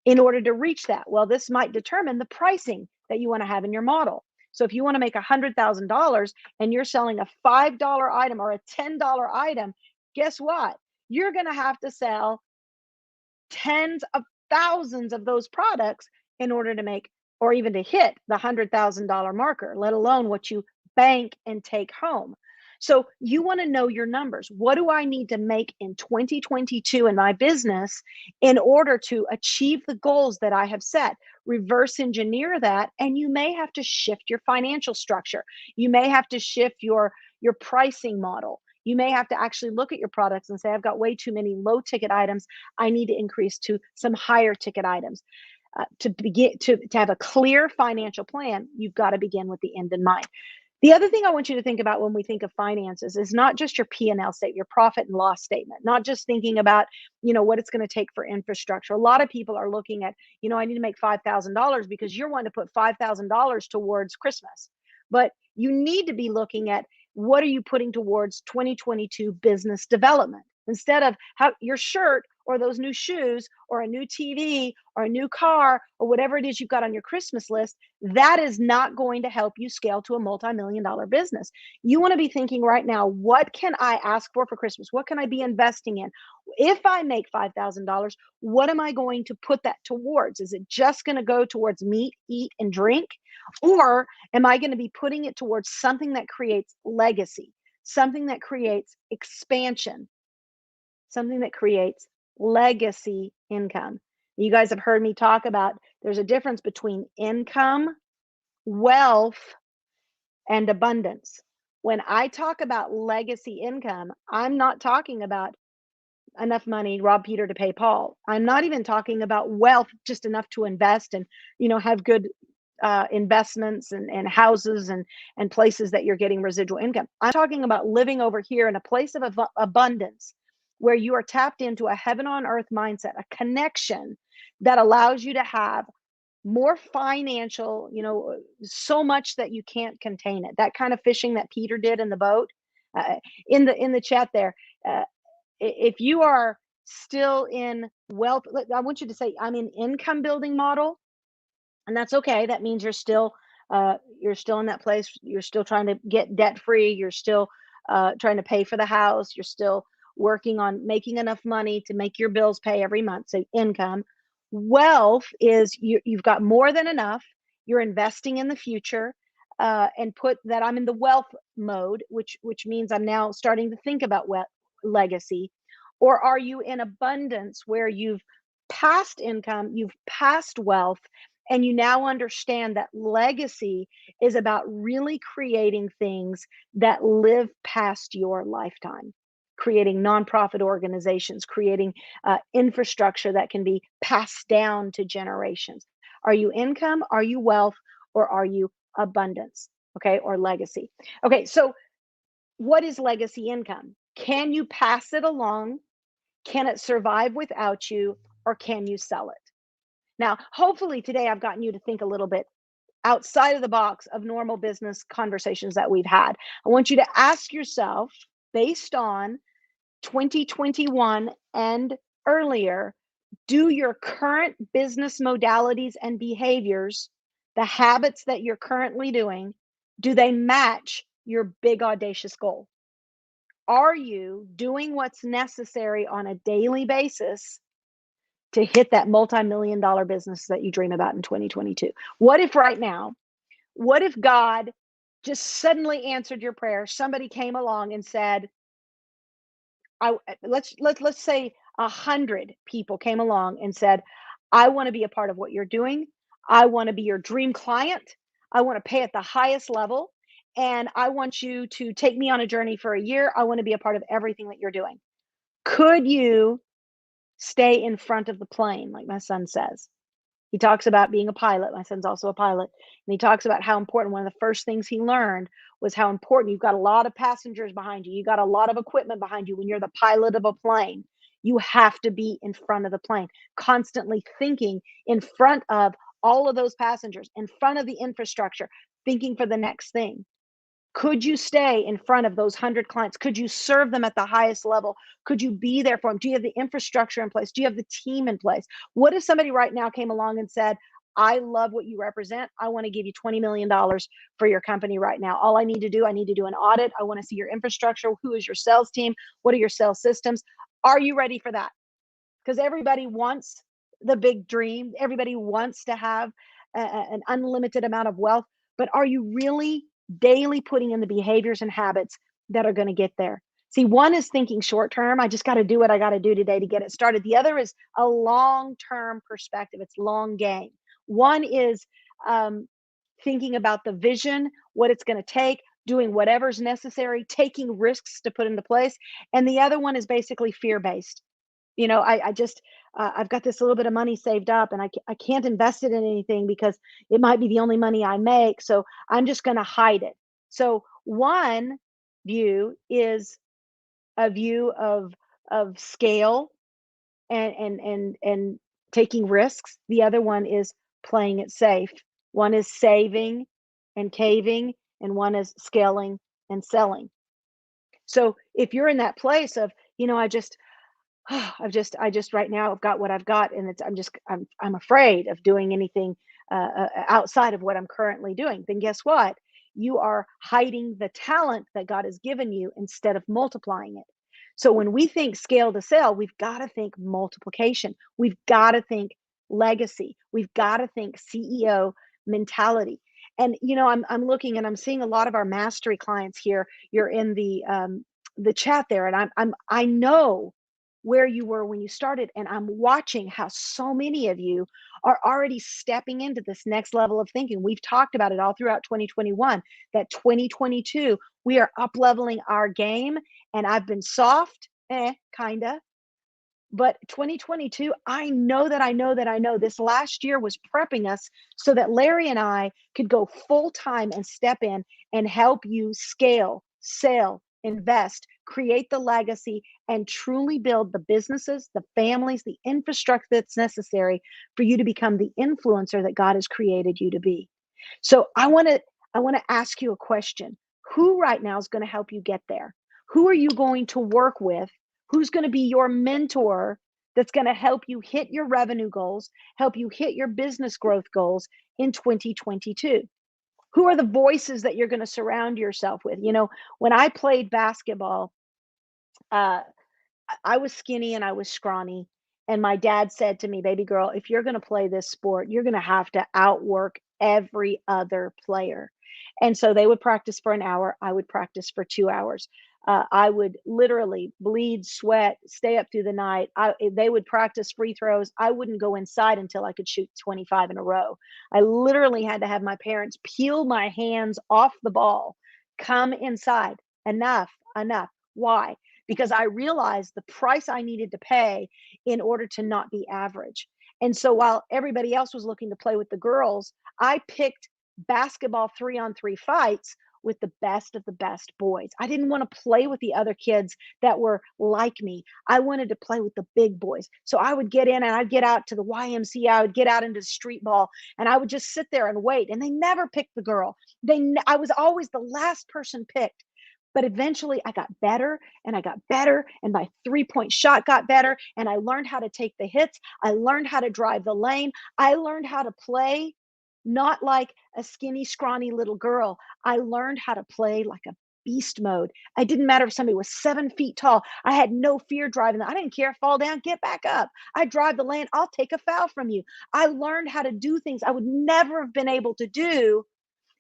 in order to reach that? Well, this might determine the pricing that you want to have in your model. So if you want to make $100,000 and you're selling a $5 item or a $10 item, guess what? You're going to have to sell tens of thousands of those products in order to make or even to hit the $100,000 marker, let alone what you bank and take home. So you want to know your numbers. What do I need to make in 2022 in my business in order to achieve the goals that I have set? Reverse engineer that, and you may have to shift your financial structure. You may have to shift your pricing model. You may have to actually look at your products and say, I've got way too many low ticket items. I need to increase to some higher ticket items. To begin to have a clear financial plan, you've got to begin with the end in mind. The other thing I want you to think about when we think of finances is not just your P&L statement, your profit and loss statement, not just thinking about, what it's going to take for infrastructure. A lot of people are looking at, I need to make $5,000 because you're wanting to put $5,000 towards Christmas. But you need to be looking at what are you putting towards 2022 business development instead of how your shirt or those new shoes or a new TV or a new car or whatever it is you've got on your Christmas list. That is not going to help you scale to a multi-million dollar business. You want to be thinking right now, what can I ask for Christmas? What can I be investing in? If I make $5,000, what am I going to put that towards? Is it just going to go towards meat, eat, and drink? Or am I going to be putting it towards something that creates legacy, something that creates expansion, something that creates legacy income? You guys have heard me talk about there's a difference between income, wealth, and abundance. When I talk about legacy income, I'm not talking about enough money, rob Peter to pay Paul. I'm not even talking about wealth, just enough to invest and, have good investments and houses and places that you're getting residual income. I'm talking about living over here in a place of abundance where you are tapped into a heaven on earth mindset, a connection that allows you to have more financial, so much that you can't contain it. That kind of fishing that Peter did in the boat. In the chat there, if you are still in wealth, I want you to say, I'm in income building model. And that's okay. That means you're still in that place. You're still trying to get debt free. You're still trying to pay for the house. You're still working on making enough money to make your bills pay every month. So income. Wealth is you've got more than enough. You're investing in the future, and put that I'm in the wealth mode, which means I'm now starting to think about legacy. Or are you in abundance where you've passed income, you've passed wealth, and you now understand that legacy is about really creating things that live past your lifetime, creating nonprofit organizations, creating infrastructure that can be passed down to generations. Are you income? Are you wealth? Or are you abundance? Okay, or legacy. Okay, so what is legacy income? Can you pass it along? Can it survive without you? Or can you sell it? Now, hopefully today I've gotten you to think a little bit outside of the box of normal business conversations that we've had. I want you to ask yourself, based on 2021 and earlier, do your current business modalities and behaviors, the habits that you're currently doing, do they match your big audacious goal? Are you doing what's necessary on a daily basis to hit that multi-million dollar business that you dream about in 2022? What if right now, what if God just suddenly answered your prayer? Somebody came along and said, let's say 100 people came along and said, I want to be a part of what you're doing. I want to be your dream client. I want to pay at the highest level. And I want you to take me on a journey for a year. I want to be a part of everything that you're doing. Could you stay in front of the plane, like my son says? He talks about being a pilot. My son's also a pilot. And he talks about how important one of the first things he learned was how important you've got a lot of passengers behind you. You got a lot of equipment behind you when you're the pilot of a plane. You have to be in front of the plane, constantly thinking in front of all of those passengers, in front of the infrastructure, thinking for the next thing. Could you stay in front of those 100 clients? Could you serve them at the highest level? Could you be there for them? Do you have the infrastructure in place? Do you have the team in place? What if somebody right now came along and said, I love what you represent. I want to give you $20 million for your company right now. All I need to do, I need to do an audit. I want to see your infrastructure. Who is your sales team? What are your sales systems? Are you ready for that? Because everybody wants the big dream. Everybody wants to have an unlimited amount of wealth. But are you really daily putting in the behaviors and habits that are going to get there? See, one is thinking short term. I just got to do what I got to do today to get it started. The other is a long term perspective. It's long game. One is thinking about the vision, what it's going to take, doing whatever's necessary, taking risks to put into place. And the other one is basically fear based. I just I've got this little bit of money saved up, and I can't invest it in anything because it might be the only money I make. So I'm just going to hide it. So one view is a view of scale and taking risks. The other one is playing it safe. One is saving and caving, and one is scaling and selling. So if you're in that place of, I just right now I've got what I've got, and I'm afraid of doing anything outside of what I'm currently doing. Then guess what? You are hiding the talent that God has given you instead of multiplying it. So when we think scale to sell, we've got to think multiplication. We've got to think legacy. We've got to think CEO mentality. And I'm looking and I'm seeing a lot of our mastery clients here. You're in the chat there, and I know where you were when you started, and I'm watching how so many of you are already stepping into this next level of thinking. We've talked about it all throughout 2021, that 2022 we are up leveling our game, and I've been soft, kinda, but 2022, I know this last year was prepping us so that Larry and I could go full time and step in and help you scale, sell, invest, create the legacy, and truly build the businesses, the families, the infrastructure that's necessary for you to become the influencer that God has created you to be. So I want to ask you a question. Who right now is going to help you get there? Who are you going to work with? Who's going to be your mentor that's going to help you hit your revenue goals, help you hit your business growth goals in 2022? Who are the voices that you're going to surround yourself with? When I played basketball, uh, I was skinny and I was scrawny. And my dad said to me, baby girl, if you're going to play this sport, you're going to have to outwork every other player. And so they would practice for an hour. I would practice for 2 hours. I would literally bleed, sweat, stay up through the night. They would practice free throws. I wouldn't go inside until I could shoot 25 in a row. I literally had to have my parents peel my hands off the ball, come inside. Enough, enough. Why? Because I realized the price I needed to pay in order to not be average. And so while everybody else was looking to play with the girls, I picked basketball 3-on-3 fights with the best of the best boys. I didn't want to play with the other kids that were like me. I wanted to play with the big boys. So I would get in and I'd get out to the YMCA, I would get out into street ball, and I would just sit there and wait. And they never picked the girl. I was always the last person picked. But eventually I got better and I got better, and my 3-point shot got better, and I learned how to take the hits. I learned how to drive the lane. I learned how to play not like a skinny, scrawny little girl. I learned how to play like a beast mode. It didn't matter if somebody was 7 feet tall. I had no fear driving. I didn't care. Fall down, get back up. I drive the lane. I'll take a foul from you. I learned how to do things I would never have been able to do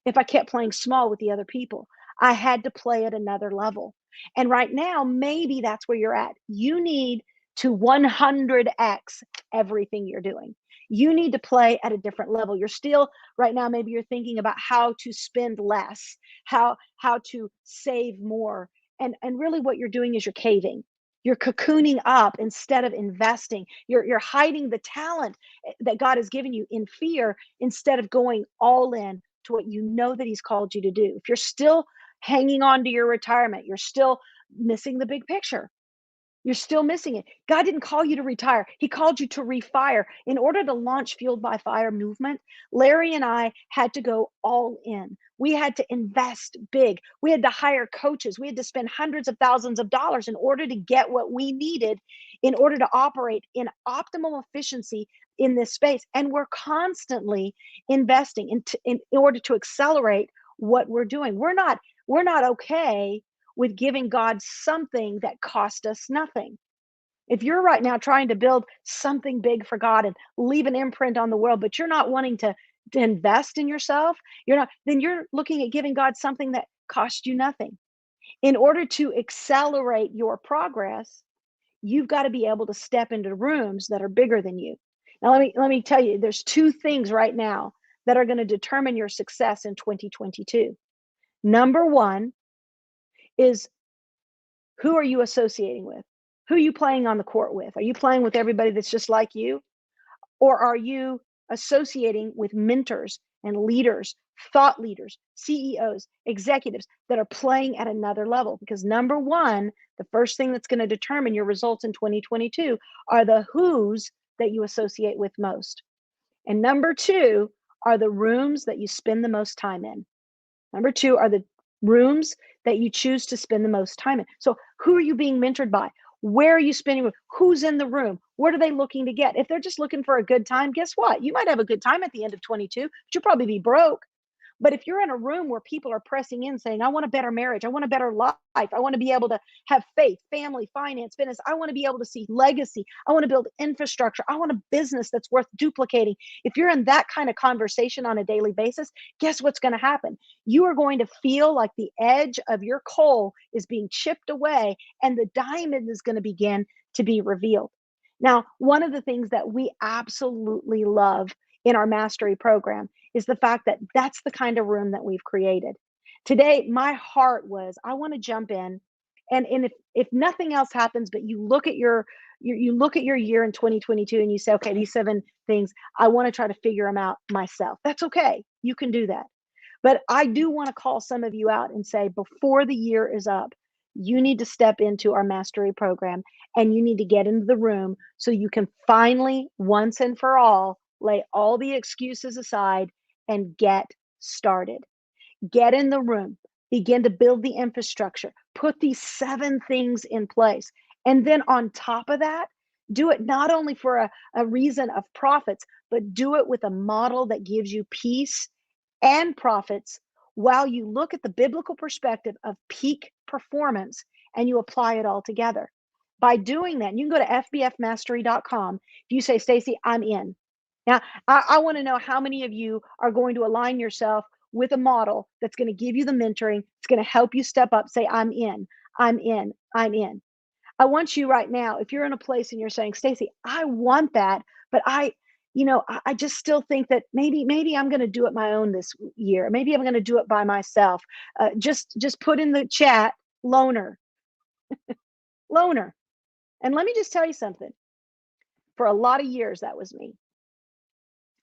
if I kept playing small with the other people. I had to play at another level. And right now, maybe that's where you're at. You need to 100x everything you're doing. You need to play at a different level. You're still right now, maybe you're thinking about how to spend less, how to save more. And really what you're doing is you're caving. You're cocooning up instead of investing. You're hiding the talent that God has given you in fear instead of going all in to what you know that he's called you to do. If you're still hanging on to your retirement, you're still missing the big picture. You're still missing it. God didn't call you to retire. He called you to refire. In order to launch Fueled by Fire movement, Larry and I had to go all in. We had to invest big. We had to hire coaches. We had to spend hundreds of thousands of dollars in order to get what we needed in order to operate in optimal efficiency in this space. And we're constantly investing in order to accelerate what we're doing. We're not okay with giving God something that cost us nothing. If you're right now trying to build something big for God and leave an imprint on the world, but you're not wanting to invest in yourself, then you're looking at giving God something that cost you nothing. In order to accelerate your progress, you've got to be able to step into rooms that are bigger than you. Now, let me tell you, there's two things right now that are going to determine your success in 2022. Number one is, who are you associating with? Who are you playing on the court with? Are you playing with everybody that's just like you? Or are you associating with mentors and leaders, thought leaders, CEOs, executives that are playing at another level? Because number one, the first thing that's going to determine your results in 2022 are the who's that you associate with most. And number two are the rooms that you spend the most time in. Number two are the rooms that you choose to spend the most time in. So who are you being mentored by? Where are you spending with? Who's in the room? What are they looking to get? If they're just looking for a good time, guess what? You might have a good time at the end of 22, but you'll probably be broke. But if you're in a room where people are pressing in saying, I want a better marriage, I want a better life, I want to be able to have faith, family, finance, business, I want to be able to see legacy, I want to build infrastructure, I want a business that's worth duplicating. If you're in that kind of conversation on a daily basis, guess what's going to happen? You are going to feel like the edge of your coal is being chipped away and the diamond is going to begin to be revealed. Now, one of the things that we absolutely love in our mastery program is the fact that that's the kind of room that we've created. Today, my heart was, I want to jump in, and if nothing else happens, but you look at you look at your year in 2022 and you say, okay, these 7 things, I want to try to figure them out myself. That's okay. You can do that. But I do want to call some of you out and say, before the year is up, you need to step into our mastery program and you need to get into the room so you can finally, once and for all, lay all the excuses aside and get started. Get in the room, begin to build the infrastructure, put these 7 things in place. And then on top of that, do it not only for a reason of profits, but do it with a model that gives you peace and profits while you look at the biblical perspective of peak performance and you apply it all together. By doing that, you can go to fbfmastery.com. If you say, Stacy, I'm in. Now, I want to know how many of you are going to align yourself with a model that's going to give you the mentoring. It's going to help you step up. Say, I'm in, I'm in, I'm in. I want you right now, if you're in a place and you're saying, Stacy, I want that, but I just still think that maybe I'm going to do it my own this year. Maybe I'm going to do it by myself. Just put in the chat, loner, loner. And let me just tell you something. For a lot of years, that was me.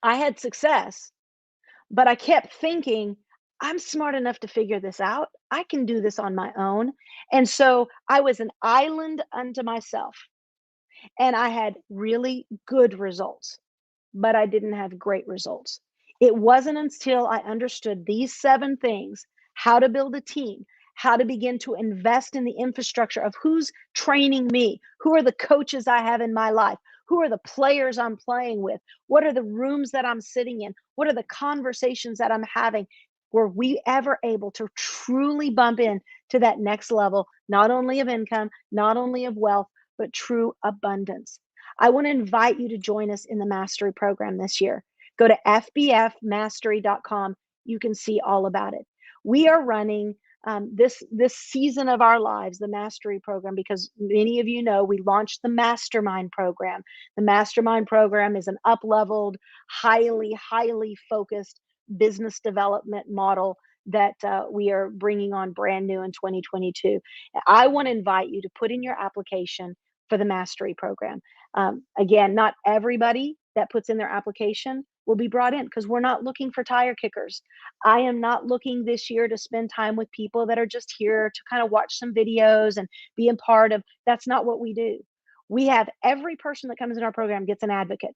I had success, but I kept thinking, I'm smart enough to figure this out. I can do this on my own. And so I was an island unto myself. And I had really good results, but I didn't have great results. It wasn't until I understood these 7 things, how to build a team, how to begin to invest in the infrastructure of who's training me, who are the coaches I have in my life, who are the players I'm playing with, what are the rooms that I'm sitting in, what are the conversations that I'm having. Were we ever able to truly bump in to that next level, not only of income, not only of wealth, but true abundance? I want to invite you to join us in the mastery program this year. Go to fbfmastery.com. You can see all about it. We are running this season of our lives, the mastery program, because many of you know we launched the mastermind program. The mastermind program is an up-leveled, highly focused business development model that we are bringing on brand new in 2022. I want to invite you to put in your application for the mastery program. Again, not everybody that puts in their application will be brought in because we're not looking for tire kickers. I am not looking this year to spend time with people that are just here to kind of watch some videos and be a part of. That's not what we do. We have every person that comes in our program gets an advocate,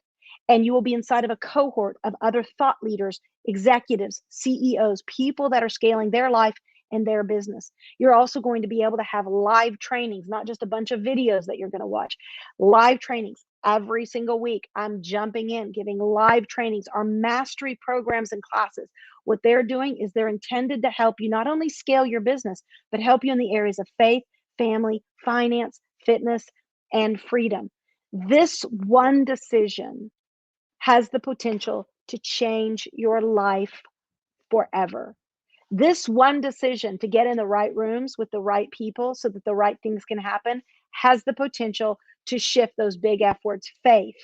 and you will be inside of a cohort of other thought leaders, executives, CEOs, people that are scaling their life and their business. You're also going to be able to have live trainings, not just a bunch of videos that you're going to watch. Live trainings every single week. I'm jumping in, giving live trainings, our mastery programs and classes. What they're doing is they're intended to help you not only scale your business, but help you in the areas of faith, family, finance, fitness, and freedom. This one decision has the potential to change your life forever. This one decision to get in the right rooms with the right people so that the right things can happen has the potential to shift those big F words. Faith.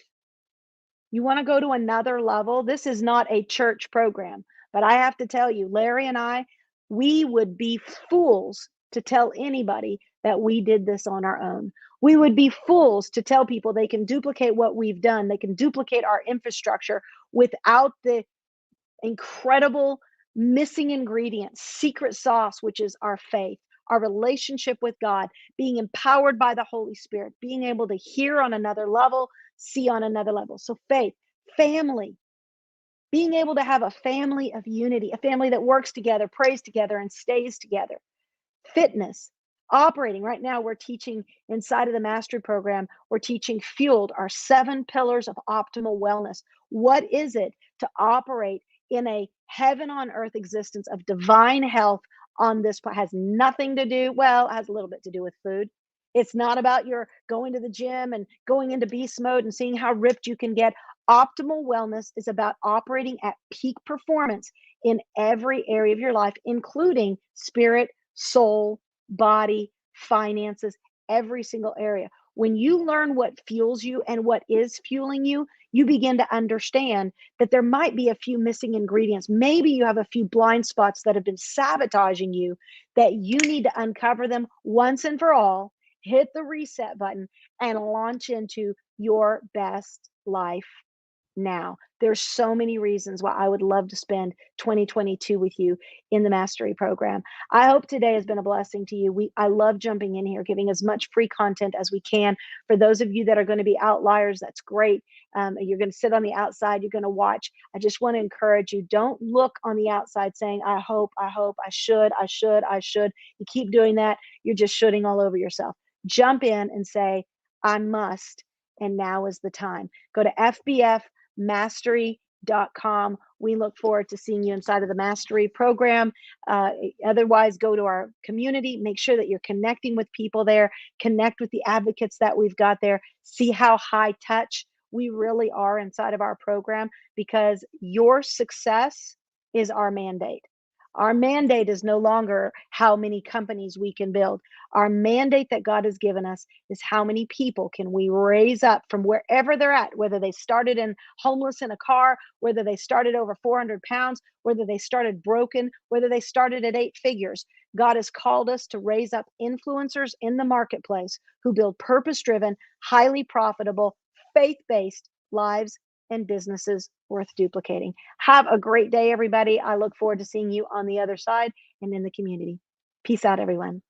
You want to go to another level? This is not a church program, but I have to tell you, Larry and I, we would be fools to tell anybody that we did this on our own. We would be fools to tell people they can duplicate what we've done. They can duplicate our infrastructure without the incredible missing ingredient, secret sauce, which is our faith, our relationship with God, being empowered by the Holy Spirit, being able to hear on another level, see on another level. So, faith, family, being able to have a family of unity, a family that works together, prays together, and stays together. Fitness, operating. Right now, we're teaching inside of the mastery program, we're teaching Fueled, our 7 pillars of optimal wellness. What is it to operate in a heaven on earth existence of divine health on this planet? Has nothing to do, well, it has a little bit to do with food. It's not about your going to the gym and going into beast mode and seeing how ripped you can get. Optimal wellness is about operating at peak performance in every area of your life, including spirit, soul, body, finances, every single area. When you learn what fuels you and what is fueling you, you begin to understand that there might be a few missing ingredients. Maybe you have a few blind spots that have been sabotaging you, that you need to uncover them once and for all, hit the reset button, and launch into your best life now. There's so many reasons why I would love to spend 2022 with you in the mastery program. I hope today has been a blessing to you. I love jumping in here, giving as much free content as we can. For those of you that are going to be outliers, that's great. You're going to sit on the outside, you're going to watch. I just want to encourage you, don't look on the outside saying, I hope, I should. You keep doing that, you're just shooting all over yourself. Jump in and say, I must, and now is the time. Go to fbfmastery.com. We look forward to seeing you inside of the mastery program. Otherwise, go to our community. Make sure that you're connecting with people there. Connect with the advocates that we've got there. See how high touch we really are inside of our program, because your success is our mandate. Our mandate is no longer how many companies we can build. Our mandate that God has given us is how many people can we raise up from wherever they're at, whether they started in homeless in a car, whether they started over 400 pounds, whether they started broken, whether they started at 8 figures. God has called us to raise up influencers in the marketplace who build purpose-driven, highly profitable, faith-based lives and businesses worth duplicating. Have a great day, everybody. I look forward to seeing you on the other side and in the community. Peace out, everyone.